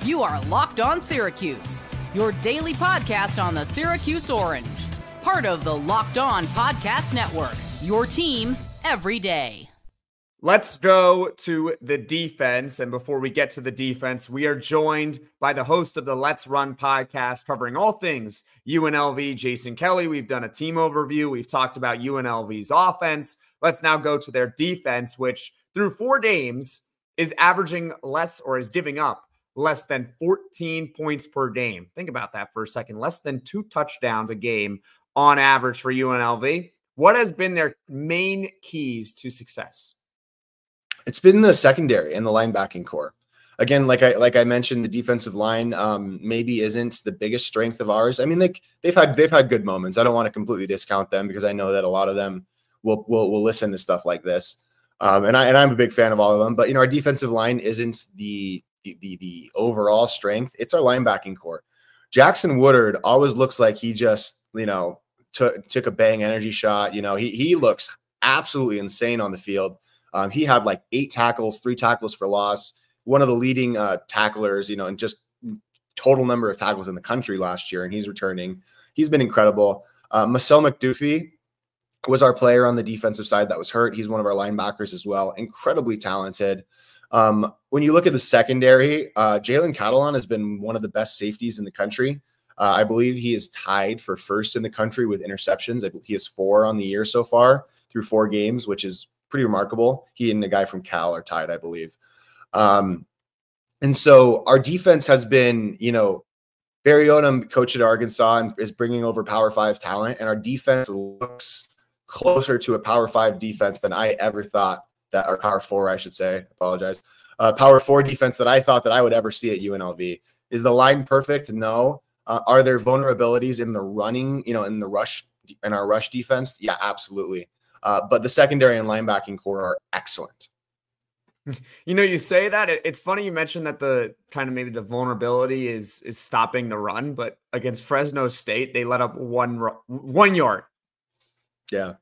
You are Locked On Syracuse, your daily podcast on the Syracuse Orange. Part of the Locked On Podcast Network, your team every day. Let's go to the defense. And before we get to the defense, we are joined by the host of the Let's Run podcast covering all things UNLV, Jason Kelly. We've done a team overview. We've talked about UNLV's offense. Let's now go to their defense, which through 4 games is averaging less or is giving up less than 14 points per game. Think about that for a second. Less than 2 touchdowns a game on average for UNLV. What has been their main keys to success? It's been the secondary and the linebacking core. Again, like I mentioned, the defensive line maybe isn't the biggest strength of ours. I mean, they've had good moments. I don't want to completely discount them because I know that a lot of them will listen to stuff like this. And I'm a big fan of all of them. But our defensive line isn't the overall strength. It's our linebacking core. Jackson Woodard always looks like he just took a bang energy shot. He looks absolutely insane on the field. He had like 8 tackles, 3 tackles for loss. One of the leading tacklers, and just total number of tackles in the country last year. And he's returning. He's been incredible. Marcel McDuffie was our player on the defensive side that was hurt. He's one of our linebackers as well. Incredibly talented. When you look at the secondary, Jalen Catalon has been one of the best safeties in the country. I believe he is tied for first in the country with interceptions. I believe he has 4 on the year so far through 4 games, which is pretty remarkable. He and the guy from Cal are tied, I believe. And so our defense has been, Barry Odom, coach at Arkansas, and is bringing over Power 5 talent, and our defense looks closer to a Power 5 defense than I ever thought that, or Power 4, I should say. Apologize. Power 4 defense that I thought that I would ever see at UNLV. Is the line perfect? No. Are there vulnerabilities in the running, in the rush, in our rush defense? Yeah, absolutely. But the secondary and linebacking core are excellent. You say that it's funny you mentioned that the kind of maybe the vulnerability is stopping the run, but against Fresno State, they let up 1 yard. Yeah.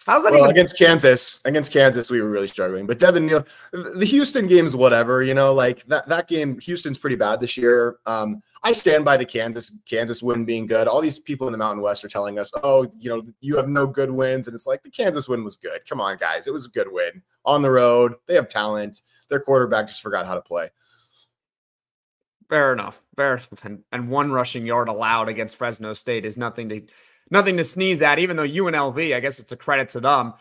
How's that against Kansas? Against Kansas, we were really struggling. But Devin Neal, the Houston game's whatever, like that game, Houston's pretty bad this year. I stand by the Kansas win being good. All these people in the Mountain West are telling us, you have no good wins. And it's like the Kansas win was good. Come on, guys. It was a good win. On the road. They have talent. Their quarterback just forgot how to play. Fair enough. And 1 rushing yard allowed against Fresno State is nothing to sneeze at, even though UNLV, I guess it's a credit to them.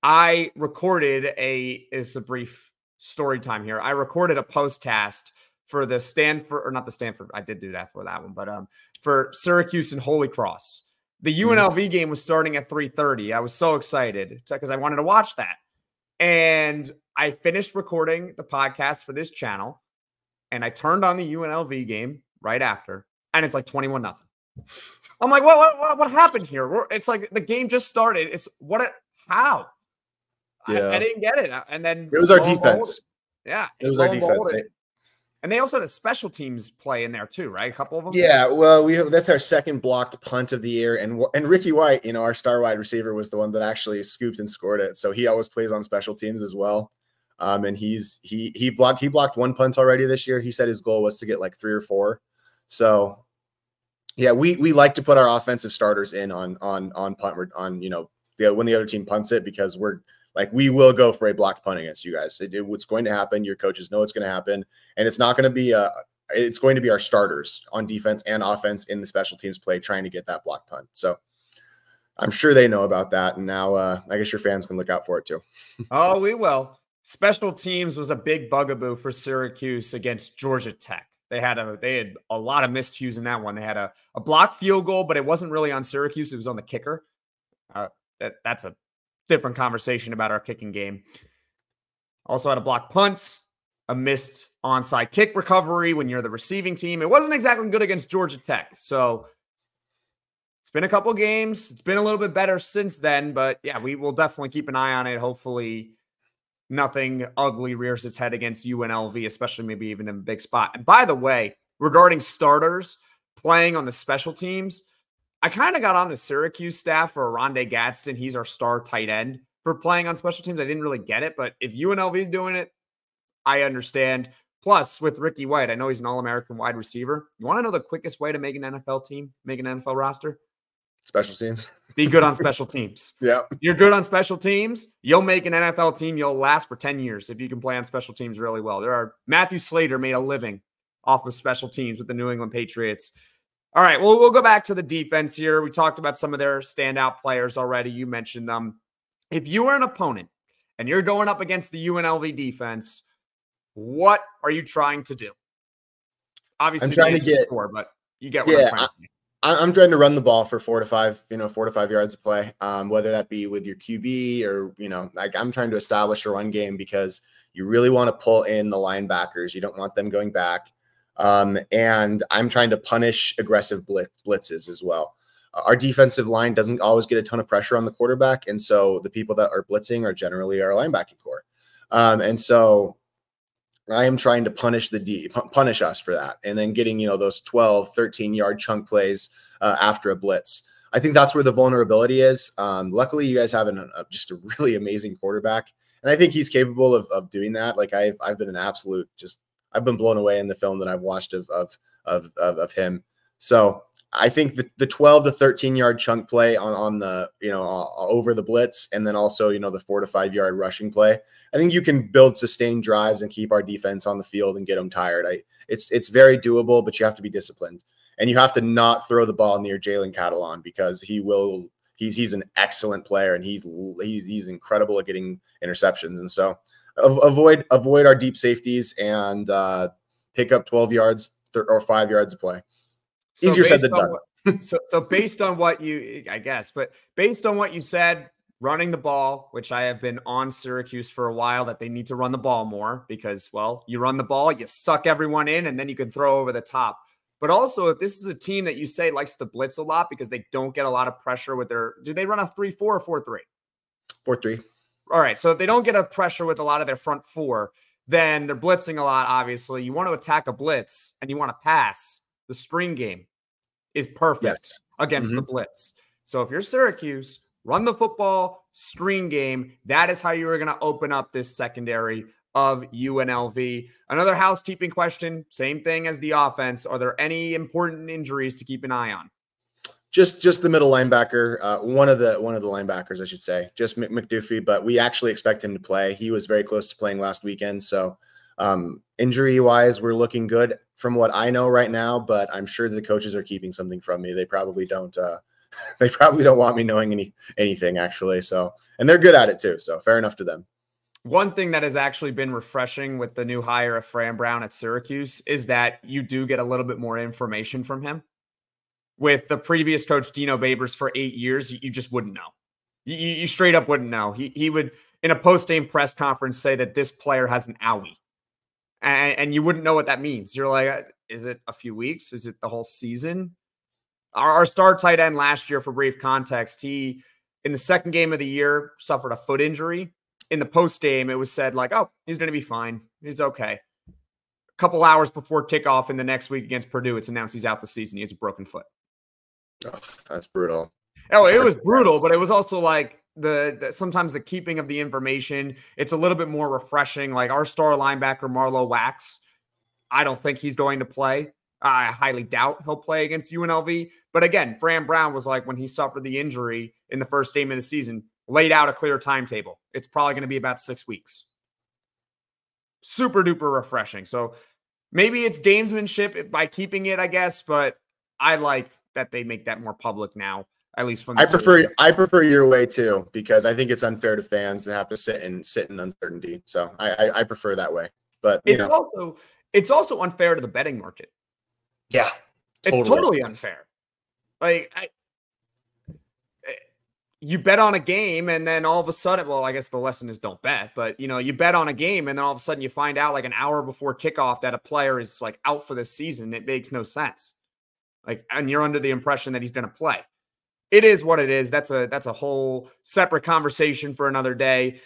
I recorded is a brief story time here. I recorded a postcast for the Stanford, I did do that for that one, but for Syracuse and Holy Cross. The UNLV game was starting at 3:30. I was so excited because I wanted to watch that. And I finished recording the podcast for this channel, and I turned on the UNLV game right after, and it's like 21-0. I'm like, what happened here? It's like the game just started. How? Yeah. I didn't get it. And then it was our defense. Yeah. It was our defense. And they also had a special teams play in there too, right? A couple of them. Yeah. Well, that's our second blocked punt of the year. And Ricky White, our star wide receiver, was the one that actually scooped and scored it. So he always plays on special teams as well. And he blocked 1 punt already this year. He said his goal was to get like 3 or 4. So yeah, we like to put our offensive starters in on punt when the other team punts it, because we will go for a blocked punt against you guys. It's going to happen. Your coaches know it's going to happen, and it's not going to be it's going to be our starters on defense and offense in the special teams play trying to get that blocked punt. So I'm sure they know about that, and now I guess your fans can look out for it too. Oh, we will. Special teams was a big bugaboo for Syracuse against Georgia Tech. They had a lot of miscues in that one. They had a blocked field goal, but it wasn't really on Syracuse. It was on the kicker. That's a different conversation about our kicking game. Also had a blocked punt, a missed onside kick recovery when you're the receiving team. It wasn't exactly good against Georgia Tech. So it's been a couple games. It's been a little bit better since then, but yeah, we will definitely keep an eye on it. Hopefully nothing ugly rears its head against UNLV, especially maybe even in a big spot. And by the way, regarding starters playing on the special teams, I kind of got on the Syracuse staff for Rondé Gadsden. He's our star tight end for playing on special teams. I didn't really get it, but if UNLV is doing it, I understand. Plus, with Ricky White, I know he's an All-American wide receiver. You want to know the quickest way to make an NFL team, make an NFL roster? Special teams. Be good on special teams. Yeah. You're good on special teams, you'll make an NFL team. You'll last for 10 years if you can play on special teams really well. Matthew Slater made a living off of special teams with the New England Patriots. All right, well, we'll go back to the defense here. We talked about some of their standout players already. You mentioned them. If you are an opponent and you're going up against the UNLV defense, what are you trying to do? Obviously, I'm trying to get score, but you get what I'm trying to do. I'm trying to run the ball for 4 to 5 yards of play, whether that be with your QB or, like I'm trying to establish a run game because you really want to pull in the linebackers. You don't want them going back. And I'm trying to punish aggressive blitzes as well. Our defensive line doesn't always get a ton of pressure on the quarterback. And so the people that are blitzing are generally our linebacking core. And so I am trying to punish us for that. And then getting, those 12, 13-yard chunk plays after a blitz. I think that's where the vulnerability is. Luckily, you guys have just a really amazing quarterback. And I think he's capable of doing that. Like I've been I've been blown away in the film that I've watched of him. So I think the 12 to 13-yard chunk play on the, over the blitz, and then also, the 4 to 5 yard rushing play. I think you can build sustained drives and keep our defense on the field and get them tired. It's very doable, but you have to be disciplined, and you have to not throw the ball near Jalen Catalon because he's an excellent player and he's incredible at getting interceptions. And so avoid our deep safeties and pick up 12 yards or 5 yards of play. So easier said than done. So based on what based on what you said, running the ball, which I have been on Syracuse for a while, that they need to run the ball more because, well, you run the ball, you suck everyone in, and then you can throw over the top. But also, if this is a team that you say likes to blitz a lot because they don't get a lot of pressure with do they run a 3-4 or 4-3? 4-3. All right. So if they don't get a pressure with a lot of their front four, then they're blitzing a lot, obviously. You want to attack a blitz and you want to pass. The screen game is perfect against the blitz. So if you're Syracuse, run the football, screen game. That is how you are going to open up this secondary of UNLV. Another housekeeping question, same thing as the offense. Are there any important injuries to keep an eye on? Just the middle linebacker, one of the linebackers, I should say, just McDuffie, but we actually expect him to play. He was very close to playing last weekend. So injury-wise, we're looking good from what I know right now, but I'm sure the coaches are keeping something from me. They probably don't want me knowing anything, actually. So, and they're good at it too. So fair enough to them. One thing that has actually been refreshing with the new hire of Fran Brown at Syracuse is that you do get a little bit more information from him. With the previous coach, Dino Babers, for 8 years, you just wouldn't know. You straight up wouldn't know. He would, in a post-game press conference, say that this player has an owie. And you wouldn't know what that means. You're like, is it a few weeks? Is it the whole season? Our star tight end last year, for brief context, he, in the second game of the year, suffered a foot injury. In the post-game, it was said like, oh, he's going to be fine. He's okay. A couple hours before kickoff in the next week against Purdue, it's announced he's out the season. He has a broken foot. Oh, that's brutal. Oh, it was brutal, but it was also like sometimes the keeping of the information. It's a little bit more refreshing. Like our star linebacker, Marlo Wax, I don't think he's going to play. I highly doubt he'll play against UNLV. But again, Fran Brown was like, when he suffered the injury in the first game of the season, laid out a clear timetable. It's probably going to be about 6 weeks. Super duper refreshing. So maybe it's gamesmanship by keeping it, I guess, but I like that they make that more public now, at least from the I prefer your way too, because I think it's unfair to fans to have to sit in uncertainty. So I prefer that way. But it's also unfair to the betting market. Yeah. Totally. It's totally unfair. Like you bet on a game and then all of a sudden, well, I guess the lesson is don't bet, but you bet on a game and then all of a sudden you find out like an hour before kickoff that a player is like out for the season. It makes no sense. And you're under the impression that he's going to play. It is what it is. That's a whole separate conversation for another day.